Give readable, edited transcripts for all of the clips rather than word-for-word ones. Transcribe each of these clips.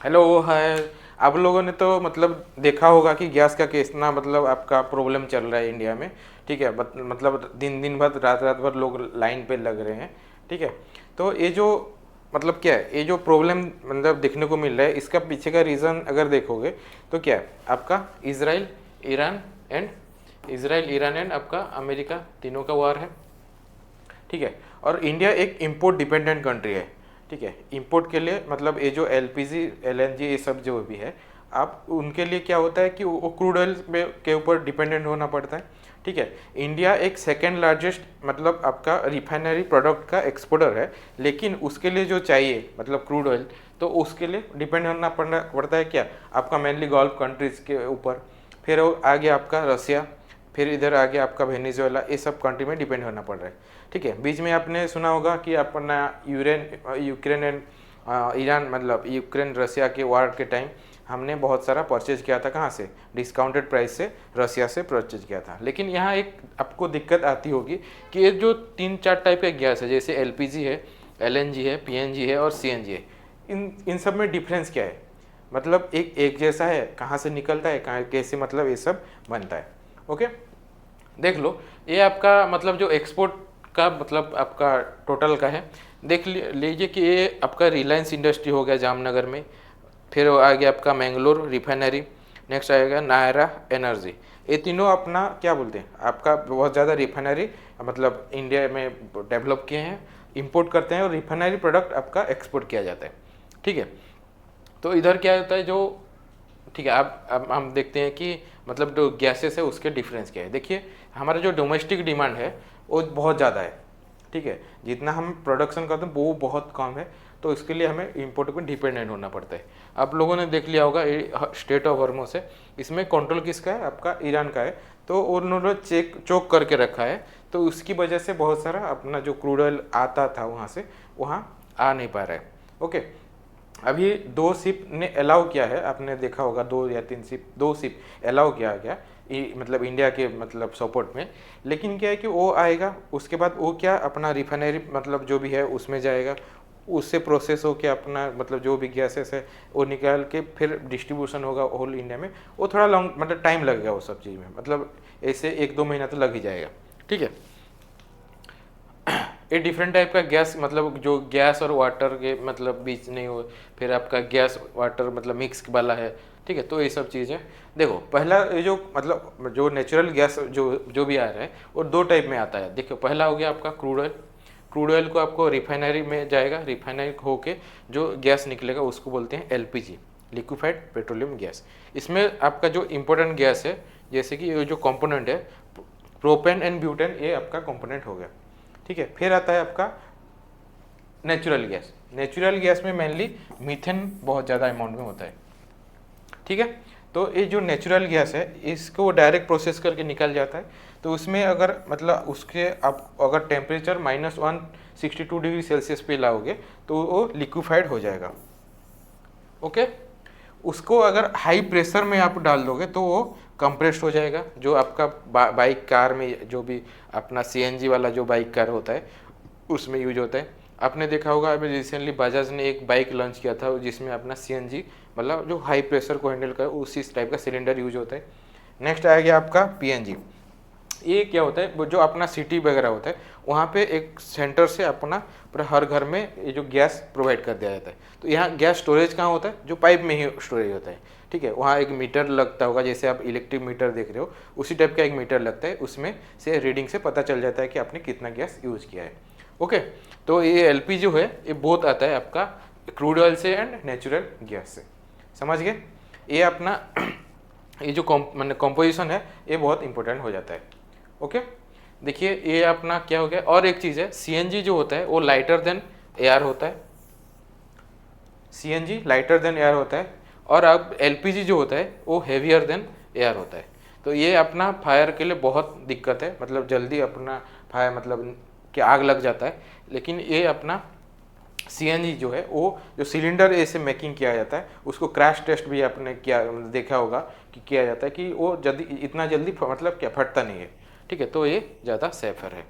Hello hi. आप लोगों ने तो मतलब देखा होगा कि गैस का कितना मतलब आपका प्रॉब्लम चल रहा है इंडिया में। ठीक है, मतलब दिन दिन भर रात रात भर लोग लाइन पे लग रहे हैं। ठीक है, तो ये जो मतलब क्या है, ये जो प्रॉब्लम मतलब देखने को मिल रहा है, इसका पीछे का रीज़न अगर देखोगे तो क्या है आपका Iran and Israel Iran and आपका अमेरिका तीनों का वार है। ठीक है, और इंडिया एक इंपोर्ट डिपेंडेंट कंट्री है। ठीक है, इंपोर्ट के लिए मतलब ये जो एलपीजी एलएनजी ये सब जो भी है, आप उनके लिए क्या होता है कि वो क्रूड ऑयल के ऊपर डिपेंडेंट होना पड़ता है। ठीक है, इंडिया एक सेकेंड लार्जेस्ट मतलब आपका रिफाइनरी प्रोडक्ट का एक्सपोर्टर है, लेकिन उसके लिए जो चाहिए मतलब क्रूड ऑयल, तो उसके लिए डिपेंड होना पड़ता है क्या आपका मेनली गल्फ कंट्रीज के ऊपर। फिर वो आगे आपका रसिया, फिर इधर आगे आपका वेनेजुएला, ये सब कंट्री में डिपेंड होना पड़ रहा है। ठीक है, बीच में आपने सुना होगा कि अपना यूक्रेन एंड ईरान मतलब यूक्रेन रसिया के वार के टाइम हमने बहुत सारा परचेज किया था, कहाँ से, डिस्काउंटेड प्राइस से रसिया से परचेज किया था। लेकिन यहाँ एक आपको दिक्कत आती होगी कि ये जो 3-4 टाइप के गैस है, जैसे एलपीजी है, एलएनजी है, पीएनजी है और सीएनजी है, इन सब में डिफरेंस क्या है? मतलब एक जैसा है, कहाँ से निकलता है, कहाँ कैसे मतलब ये सब बनता है। ओके, देख लो, ये आपका मतलब जो एक्सपोर्ट का मतलब आपका टोटल का है, देख लीजिए कि ये आपका रिलायंस इंडस्ट्री हो गया जामनगर में, फिर आ गया आपका मैंगलोर रिफाइनरी, नेक्स्ट आएगा नायरा एनर्जी। ये तीनों अपना क्या बोलते हैं आपका बहुत ज़्यादा रिफाइनरी मतलब इंडिया में डेवलप किए हैं, इंपोर्ट करते हैं और रिफाइनरी प्रोडक्ट आपका एक्सपोर्ट किया जाता है। ठीक है, तो इधर क्या होता है जो, ठीक है, अब हम देखते हैं कि मतलब जो गैसेस है उसके डिफरेंस क्या है। देखिए, हमारा जो डोमेस्टिक डिमांड है वो बहुत ज़्यादा है। ठीक है, जितना हम प्रोडक्शन करते हैं वो बहुत कम है, तो इसके लिए हमें इंपोर्ट पर डिपेंडेंट होना पड़ता है। आप लोगों ने देख लिया होगा स्टेट ऑफ हॉर्मुज़ है, इसमें कंट्रोल किसका है, आपका ईरान का है। तो उन्होंने चोक करके रखा है, तो उसकी वजह से बहुत सारा अपना जो क्रूड ऑयल आता था वहाँ से वहाँ आ नहीं पा रहा है। ओके, अभी 2 शिप ने अलाउ किया है, आपने देखा होगा 2 या 3 शिप, 2 शिप अलाउ किया गया मतलब इंडिया के मतलब सपोर्ट में। लेकिन क्या है कि वो आएगा, उसके बाद वो क्या अपना रिफाइनरी मतलब जो भी है उसमें जाएगा, उससे प्रोसेस हो के अपना मतलब जो भी गैसेस है वो निकाल के फिर डिस्ट्रीब्यूशन होगा होल इंडिया में। वो थोड़ा लॉन्ग मतलब टाइम लगेगा वो सब चीज़ में, मतलब ऐसे 1-2 महीना तो लग ही जाएगा। ठीक है, ये डिफरेंट टाइप का गैस मतलब जो गैस और वाटर के मतलब बीच नहीं हो, फिर आपका गैस वाटर मतलब मिक्स वाला है। ठीक है, तो ये सब चीज़ें देखो, पहला ये जो मतलब जो नेचुरल गैस जो जो भी आ रहा है वो 2 टाइप में आता है। देखो, पहला हो गया आपका क्रूड ऑयल। क्रूड ऑयल को आपको रिफाइनरी में जाएगा, रिफाइनरी होके जो गैस निकलेगा उसको बोलते हैं एलपीजी, लिक्विफाइड पेट्रोलियम गैस। इसमें आपका जो इम्पोर्टेंट गैस है, जैसे कि ये जो कंपोनेंट है प्रोपेन एंड ब्यूटेन, ये आपका कंपोनेंट हो गया। ठीक है, फिर आता है आपका नेचुरल गैस। नेचुरल गैस में मेनली मीथेन बहुत ज़्यादा अमाउंट में होता है। ठीक है, तो ये जो नेचुरल गैस है इसको डायरेक्ट प्रोसेस करके निकल जाता है। तो उसमें अगर मतलब उसके आप अगर टेम्परेचर -162 डिग्री सेल्सियस पे लाओगे तो वो लिक्विफाइड हो जाएगा। ओके, उसको अगर हाई प्रेशर में आप डाल दोगे तो वो कंप्रेस्ड हो जाएगा। जो आपका बाइक कार में जो भी अपना सीएनजी वाला जो बाइक कार होता है उसमें यूज होता है। आपने देखा होगा अभी रिसेंटली बजाज ने एक बाइक लॉन्च किया था जिसमें अपना सीएनजी मतलब जो हाई प्रेशर को हैंडल कर उसी टाइप का सिलेंडर यूज होता है। नेक्स्ट आ गया आपका पीएनजी। ये क्या होता है, वो जो अपना सिटी वगैरह होता है वहाँ पे एक सेंटर से अपना पूरा हर घर में ये जो गैस प्रोवाइड कर दिया जाता है। तो यहाँ गैस स्टोरेज कहाँ होता है, जो पाइप में ही स्टोरेज होता है। ठीक है, वहाँ एक मीटर लगता होगा, जैसे आप इलेक्ट्रिक मीटर देख रहे हो उसी टाइप का एक मीटर लगता है, उसमें से रीडिंग से पता चल जाता है कि आपने कितना गैस यूज़ किया है। ओके, तो ये एलपी जो है ये बहुत आता है आपका क्रूड ऑयल से एंड नेचुरल गैस से। समझ गए? ये अपना ये जो मैंने कॉम्पोजिशन है ये बहुत इंपॉर्टेंट हो जाता है। ओके, देखिए ये अपना क्या हो गया। और एक चीज़ है, सीएनजी जो होता है वो लाइटर देन एयर होता है। सीएनजी लाइटर देन एयर होता है, और अब एलपीजी जो होता है वो हेवियर देन एयर होता है। तो ये अपना फायर के लिए बहुत दिक्कत है, मतलब जल्दी अपना फायर मतलब कि आग लग जाता है। लेकिन ये अपना सीएनजी जो है वो जो सिलेंडर ऐसे मेकिंग किया जाता है उसको क्रैश टेस्ट भी आपने किया देखा होगा कि किया जाता है कि वो जल्दी इतना जल्दी मतलब क्या फटता नहीं है। ठीक है, तो ये ज़्यादा सेफर है।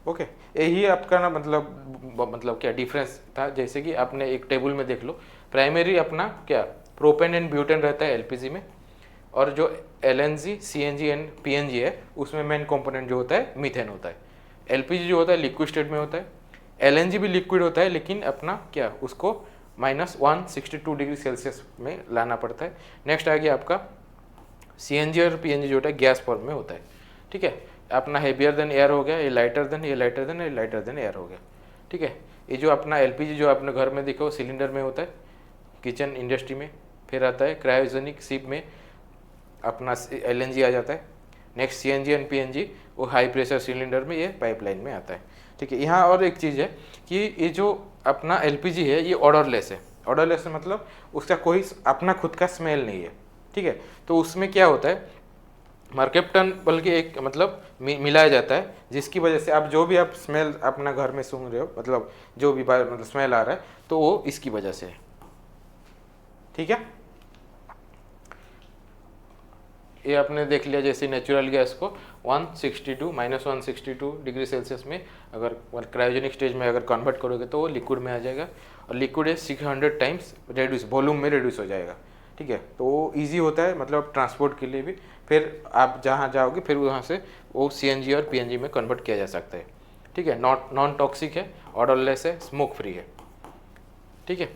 ओके, यही आपका ना मतलब क्या डिफरेंस था। जैसे कि आपने एक टेबल में देख लो, प्राइमरी अपना क्या प्रोपेन एंड ब्यूटेन रहता है एलपीजी में, और जो एलएनजी सीएनजी एंड पीएनजी है उसमें मेन कंपोनेंट जो होता है मीथेन होता है। एलपीजी जो होता है लिक्विड स्टेट में होता है, एलएनजी भी लिक्विड होता है लेकिन अपना क्या उसको -162 डिग्री सेल्सियस में लाना पड़ता है। नेक्स्ट आ गया आपका सीएनजी और पीएनजी जो होता है गैस फॉर्म में होता है। ठीक है, अपना हेवियर देन एयर हो गया, ये लाइटर देन, ये लाइटर देन, ये लाइटर देन एयर हो गया। ठीक है, ये जो अपना एलपीजी जो अपने घर में देखो सिलेंडर में होता है, किचन इंडस्ट्री में, फिर आता है क्रायोजेनिक शिप में अपना एलएनजी आ जाता है। नेक्स्ट सीएनजी एंड पीएनजी वो हाई प्रेशर सिलेंडर में, ये पाइपलाइन में आता है। ठीक है, यहाँ और एक चीज़ है कि ये जो अपना एलपीजी है ये ऑर्डरलेस है। ऑर्डरलेस मतलब उसका कोई अपना खुद का स्मेल नहीं है। ठीक है, तो उसमें क्या होता है मर्केप्टन बल्कि एक मतलब मिलाया जाता है, जिसकी वजह से आप जो भी आप स्मेल अपना घर में सूंघ रहे हो, मतलब जो भी मतलब स्मेल आ रहा है, तो वो इसकी वजह से है। ठीक है, ये आपने देख लिया जैसे नेचुरल गैस को 162 -162 डिग्री सेल्सियस में अगर क्रायोजेनिक स्टेज में अगर कन्वर्ट करोगे तो वो लिक्विड में आ जाएगा, और लिक्विड है 600 टाइम्स रेड्यूस वॉल्यूम में रेड्यूस हो जाएगा। ठीक है, तो वो ईजी होता है मतलब ट्रांसपोर्ट के लिए भी। फिर आप जहाँ जाओगे फिर वहाँ से वो सीएनजी और पीएनजी में कन्वर्ट किया जा सकता है। ठीक है, नॉन टॉक्सिक है, ऑर्डरलेस है, स्मोक फ्री है। ठीक है,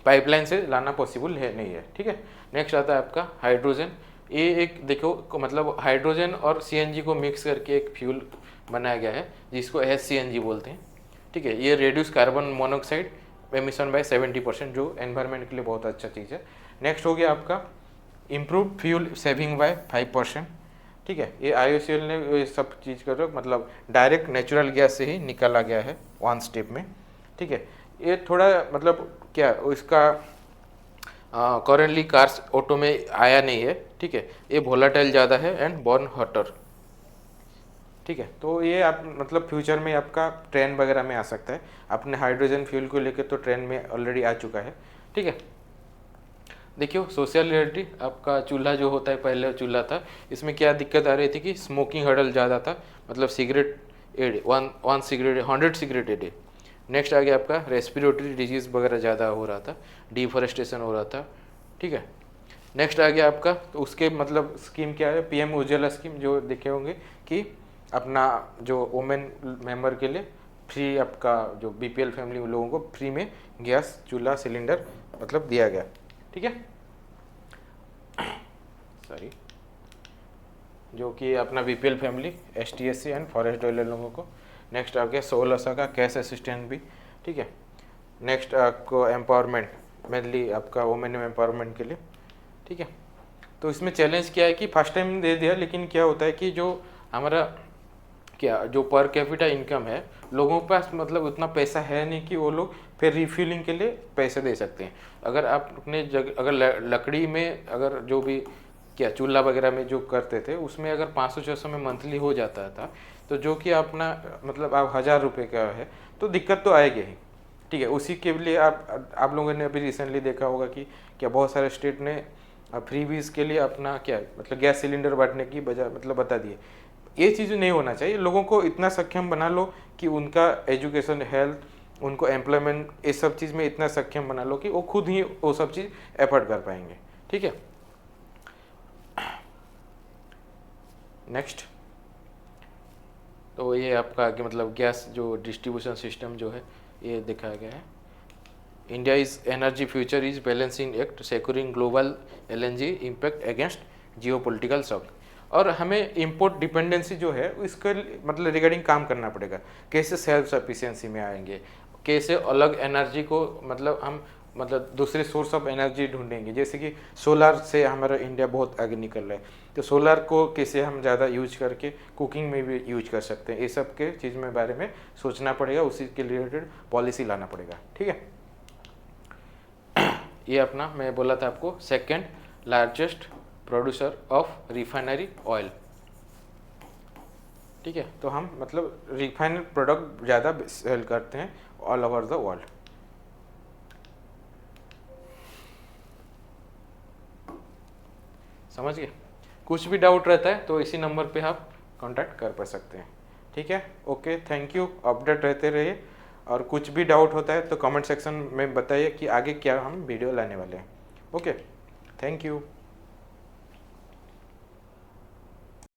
पाइपलाइन से लाना पॉसिबल है नहीं है। ठीक है, नेक्स्ट आता है आपका हाइड्रोजन। ये एक देखो मतलब हाइड्रोजन और सीएनजी को मिक्स करके एक फ्यूल बनाया गया है जिसको एचसीएनजी बोलते हैं। ठीक है, ये reduce carbon monoxide emission by 70%, जो एनवायरनमेंट के लिए बहुत अच्छा चीज़ है। नेक्स्ट हो गया आपका इम्प्रूव फ्यूल सेविंग बाय 5%। ठीक है, ये IOCL ने ये सब चीज़ कर मतलब डायरेक्ट नेचुरल गैस से ही निकाला गया है वन स्टेप में। ठीक है, ये थोड़ा मतलब क्या इसका करेंटली कार्स ऑटो में आया नहीं है। ठीक है, ये वोलाटाइल ज़्यादा है एंड बर्न हॉटर। ठीक है, तो ये आप मतलब फ्यूचर में आपका ट्रेन वगैरह में आ सकता है। अपने हाइड्रोजन फ्यूल को लेकर तो ट्रेन में ऑलरेडी आ चुका है। ठीक है, देखियो सोशल रियलिटी आपका चूल्हा जो होता है पहले चूल्हा था, इसमें क्या दिक्कत आ रही थी कि स्मोकिंग हर्डल ज़्यादा था, मतलब cigarette a day, one cigarette 100 cigarette a day. Next आ गया आपका रेस्पिरेटरी डिजीज़ वगैरह ज़्यादा हो रहा था, डिफॉरेस्टेशन हो रहा था। ठीक है, नेक्स्ट आ गया आपका, तो उसके मतलब स्कीम क्या है, पीएम उज्ज्वला स्कीम जो देखे होंगे कि अपना जो वुमेन मेंबर के लिए फ्री, आपका जो बीपीएल फैमिली लोगों को फ्री में गैस चूल्हा सिलेंडर मतलब दिया गया। ठीक है, सॉरी, जो कि अपना BPL family ST SC and forest dweller लोगों को। नेक्स्ट आ गया 1600 का कैश असिस्टेंट भी। ठीक है, नेक्स्ट आपको एम्पावरमेंट, मेनली आपका वुमेन एम्पावरमेंट के लिए। ठीक है, तो इसमें चैलेंज क्या है कि फर्स्ट टाइम दे दिया, लेकिन क्या होता है कि जो हमारा क्या जो पर कैपिटा इनकम है, लोगों के पास मतलब उतना पैसा है नहीं कि वो लोग फिर रिफ्यूलिंग के लिए पैसे दे सकते हैं। अगर आप अपने अगर लकड़ी में अगर जो भी क्या चूल्हा वगैरह में जो करते थे उसमें अगर 500-600 में मंथली हो जाता था, तो जो कि अपना मतलब आप 1000 रुपये का है तो दिक्कत तो आएगी ही। ठीक है, उसी के लिए आप लोगों ने अभी रिसेंटली देखा होगा कि क्या बहुत सारे स्टेट ने फ्रीबीज के लिए अपना क्या मतलब गैस सिलेंडर बांटने की बजाय मतलब बता दिए। ये चीज़ नहीं होना चाहिए। लोगों को इतना सक्षम बना लो कि उनका एजुकेशन, हेल्थ, उनको एम्प्लॉयमेंट, ये सब चीज़ में इतना सक्षम बना लो कि वो खुद ही वो सब चीज़ एफर्ट कर पाएंगे। ठीक है, नेक्स्ट, तो ये आपका आगे मतलब गैस जो डिस्ट्रीब्यूशन सिस्टम जो है ये दिखाया गया है। India is energy future is balancing act securing global LNG impact against geopolitical shock. और हमें इंपोर्ट डिपेंडेंसी जो है इसके मतलब रिगार्डिंग काम करना पड़ेगा, कैसे सेल्फ सफिशिएंसी में आएंगे, कैसे अलग एनर्जी को मतलब हम मतलब दूसरे सोर्स ऑफ एनर्जी ढूंढेंगे। जैसे कि सोलार से हमारा इंडिया बहुत आगे निकल रहा है, तो सोलार को कैसे हम ज़्यादा यूज करके कुकिंग में भी यूज कर सकते हैं, ये सब के चीज़ में बारे में सोचना पड़ेगा, उसी के रिलेटेड पॉलिसी लाना पड़ेगा। ठीक है, ये अपना मैं बोला था आपको second largest producer of refinery oil. ठीक है, तो हम मतलब रिफाइनड प्रोडक्ट ज़्यादा सेल करते हैं ऑल ओवर द वर्ल्ड। समझ गए? कुछ भी डाउट रहता है तो इसी नंबर पे आप कांटेक्ट कर सकते हैं। ठीक है, ओके, थैंक यू, अपडेट रहते रहिए। और कुछ भी डाउट होता है तो कमेंट सेक्शन में बताइए कि आगे क्या हम वीडियो लाने वाले हैं। Okay, thank you.